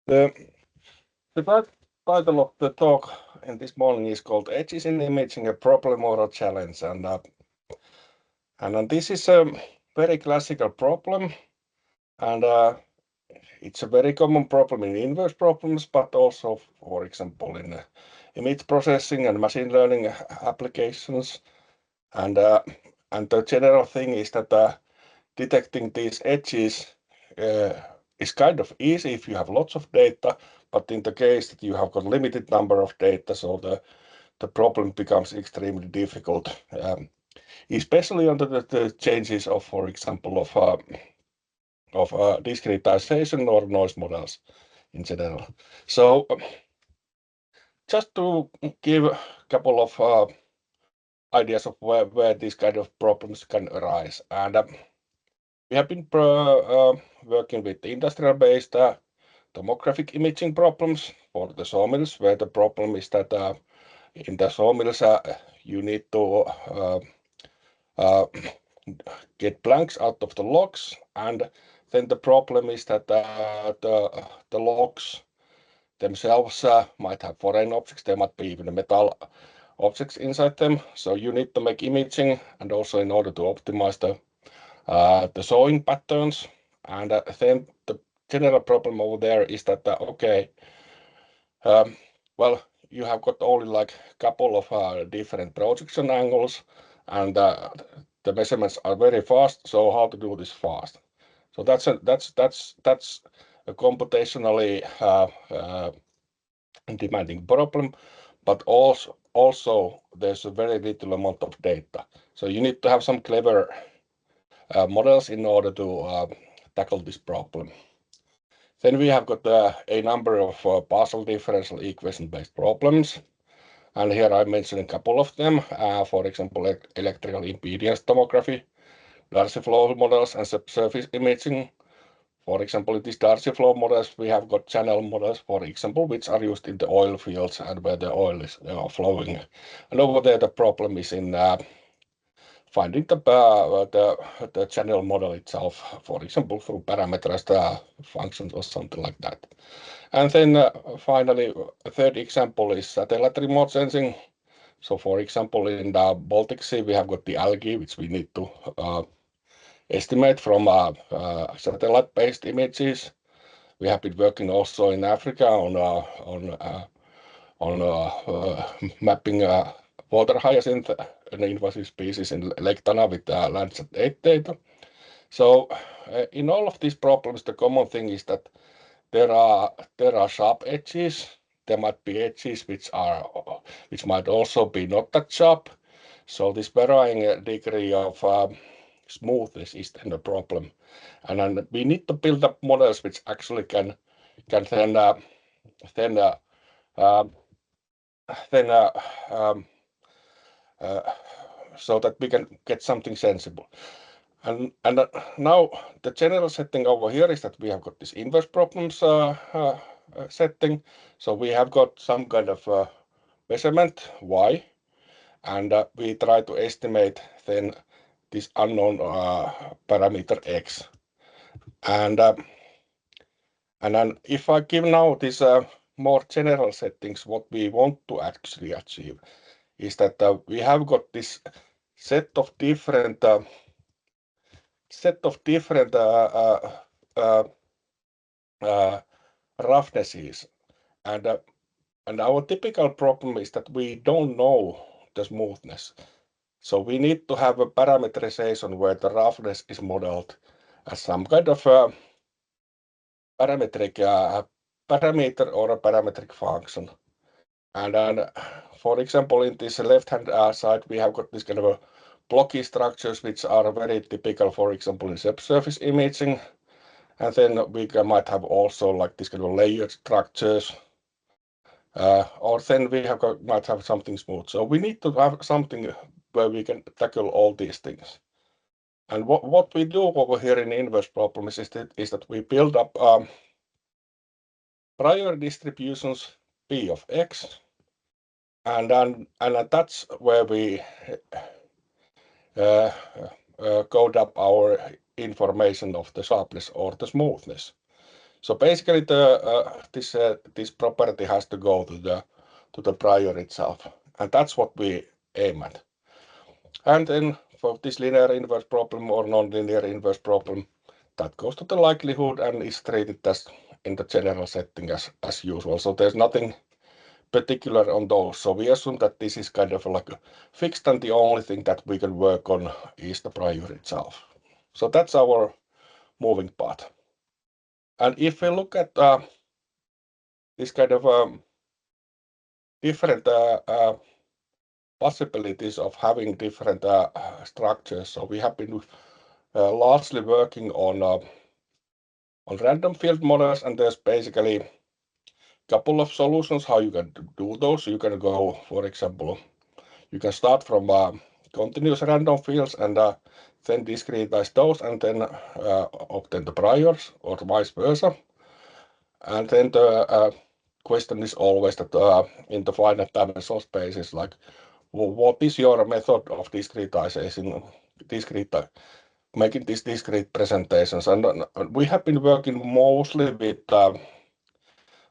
The title of the talk in this morning is called Edges in Imaging, a Problem or a Challenge. And this is a very classical problem, and it's a very common problem in inverse problems, but also, for example, in image processing and machine learning applications. And the general thing is that detecting these edges is kind of easy if you have lots of data, but in the case that you have got limited number of data, so the problem becomes extremely difficult, especially under the changes of, for example, of discretization or noise models in general. So just to give a couple of ideas of where these kind of problems can arise. And we have been working with industrial-based tomographic imaging problems for the sawmills, where the problem is that in the sawmills you need to get planks out of the logs, and then the problem is that the logs themselves might have foreign objects. There might be even metal objects inside them. So you need to make imaging, and also in order to optimize the sawing patterns. And then the general problem over there is that well, you have got only like a couple of different projection angles, and the measurements are very fast. So how to do this fast? So that's a computationally demanding problem, but also there's a very little amount of data. So you need to have some clever models in order to tackle this problem. Then we have got a number of partial differential equation-based problems. And here I mentioned a couple of them, for example, electrical impedance tomography, Darcy flow models, and subsurface imaging. For example, in these Darcy flow models, we have got channel models, for example, which are used in the oil fields and where the oil is flowing. And over there, the problem is in finding the channel model itself, for example, through parameterized functions or something like that. And then finally, a third example is satellite remote sensing. So, for example, in the Baltic Sea, we have got the algae, which we need to estimate from satellite-based images. We have been working also in Africa on mapping water hyacinth, an invasive species in Lake Tana with Landsat 8 data. So in all of these problems, the common thing is that there are sharp edges. There might be edges which might also be not that sharp. So this varying degree of smoothness is then a problem, and then we need to build up models which actually can then so that we can get something sensible. And now the general setting over here is that we have got this inverse problems setting. So we have got some kind of measurement y, and we try to estimate then this unknown parameter x. And then if I give now this more general settings, what we want to actually achieve is that we have got this set of different roughnesses, and our typical problem is that we don't know the smoothness. So we need to have a parameterization where the roughness is modeled as some kind of parametric parameter or a parametric function. And then, for example, in this left-hand side, we have got this kind of a blocky structures which are very typical, for example, in subsurface imaging. And then we might have also like this kind of layered structures, or then we might have something smooth. So we need to have something where we can tackle all these things. And what we do over here in inverse problems is that we build up prior distributions P of x, and that's where we code up our information of the sharpness or the smoothness. So basically, this property has to go to the prior itself, and that's what we aim at. And then for this linear inverse problem or non-linear inverse problem, that goes to the likelihood and is treated as in the general setting as usual. So there's nothing particular on those. So we assume that this is kind of like fixed, and the only thing that we can work on is the prior itself. So that's our moving part. And if we look at this kind of different possibilities of having different structures, so we have been largely working on random field models, and there's basically a couple of solutions how you can do those. You can go, for example, you can start from continuous random fields and then discretize those and then obtain the priors, or vice versa. And then the question is always that in the finite dimensional spaces, like what is your method of discretization, making these discrete presentations? And we have been working mostly with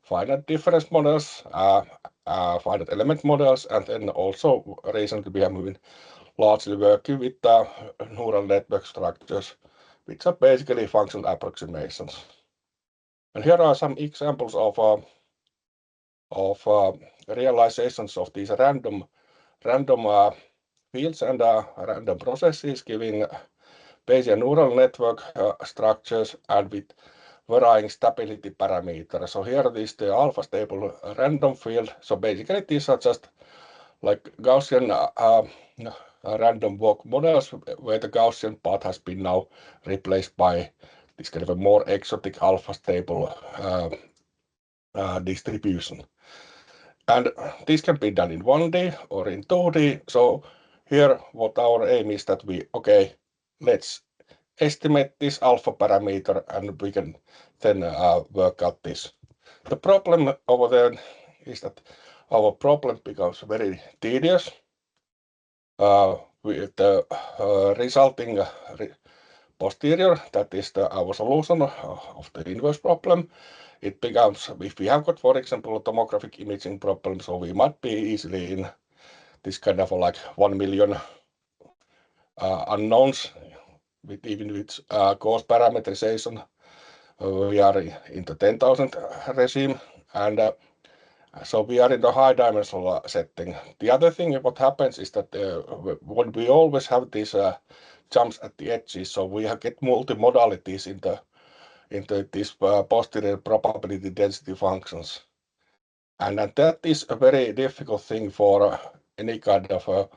finite difference models, finite element models, and then also recently we have been largely working with neural network structures, which are basically functional approximations. And here are some examples of realizations of these random fields and random processes giving Bayesian neural network structures and with varying stability parameters. So here is the alpha stable random field. So basically these are just like Gaussian random walk models where the Gaussian part has been now replaced by this kind of a more exotic alpha stable distribution. And this can be done in 1D or in 2D. So here what our aim is that let's estimate this alpha parameter and we can then work out this. The problem over there is that our problem becomes very tedious. With the resulting posterior, that is our solution of the inverse problem, it becomes, if we have got, for example, a tomographic imaging problem, so we might be easily in this kind of like 1 million unknowns, even with coarse parameterization, we are in the 10,000 regime, and so we are in the high dimensional setting. The other thing what happens is that when we always have these jumps at the edges, so we get multimodalities into these posterior probability density functions. And that is a very difficult thing for any kind of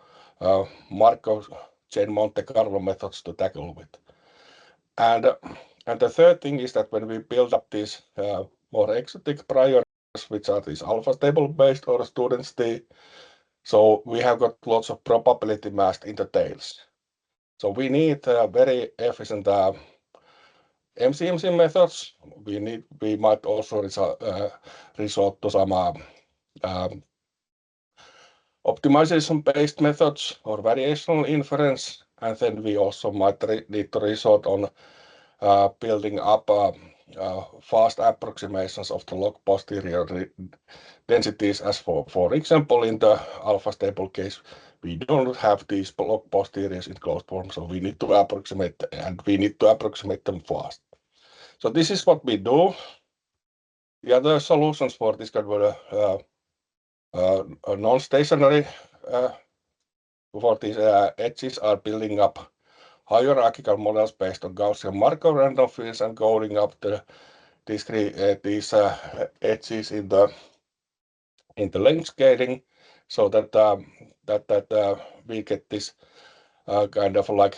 Markov chain Monte Carlo methods to tackle with. And the third thing is that when we build up these more exotic priors, which are these alpha stable based or student-state, so we have got lots of probability masked in the tails. So we need very efficient MCMC methods. We might also resort to some optimization-based methods or variational inference, and then we also might need to resort on building up fast approximations of the log posterior densities, as for example in the alpha stable case, we don't have these log posteriors in closed form, so we need to approximate, and we need to approximate them fast. So this is what we do. The other solutions for this kind of non-stationary for these edges are building up hierarchical models based on Gaussian Markov random fields and coding up these edges in the length scaling, so that we get this kind of like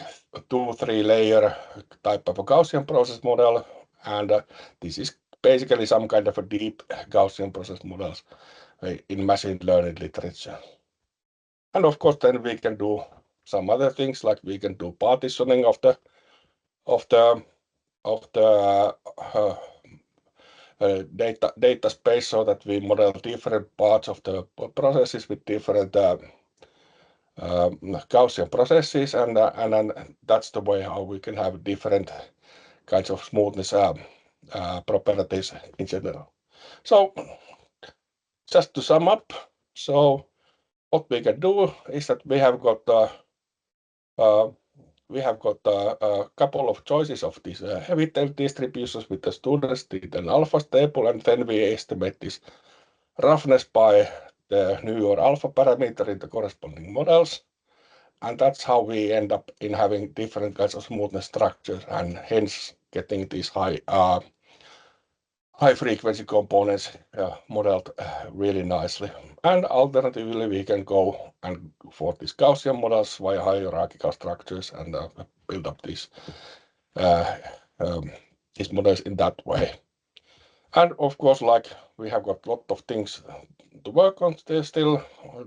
2-3 layer type of a Gaussian process model, and this is basically some kind of a deep Gaussian process models in machine learning literature. And of course, then we can do some other things, like we can do partitioning of the data space, so that we model different parts of the processes with different Gaussian processes, and that's the way how we can have different kinds of smoothness properties in general. So just to sum up, so what we can do is that we have got a couple of choices of these heavy tail distributions with the students did an alpha stable, and then we estimate this roughness by the nu or alpha parameter in the corresponding models. And that's how we end up in having different kinds of smoothness structures and hence getting these high frequency components modeled really nicely. And alternatively, we can go and for these Gaussian models via hierarchical structures and build up these models in that way. And of course, like we have got a lot of things to work on still.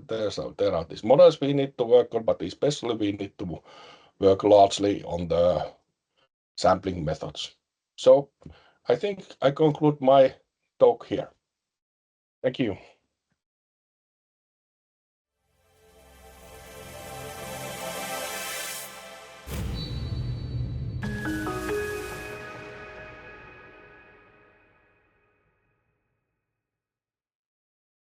There are these models we need to work on, but especially we need to work largely on the sampling methods. So I think I conclude my talk here. Thank you.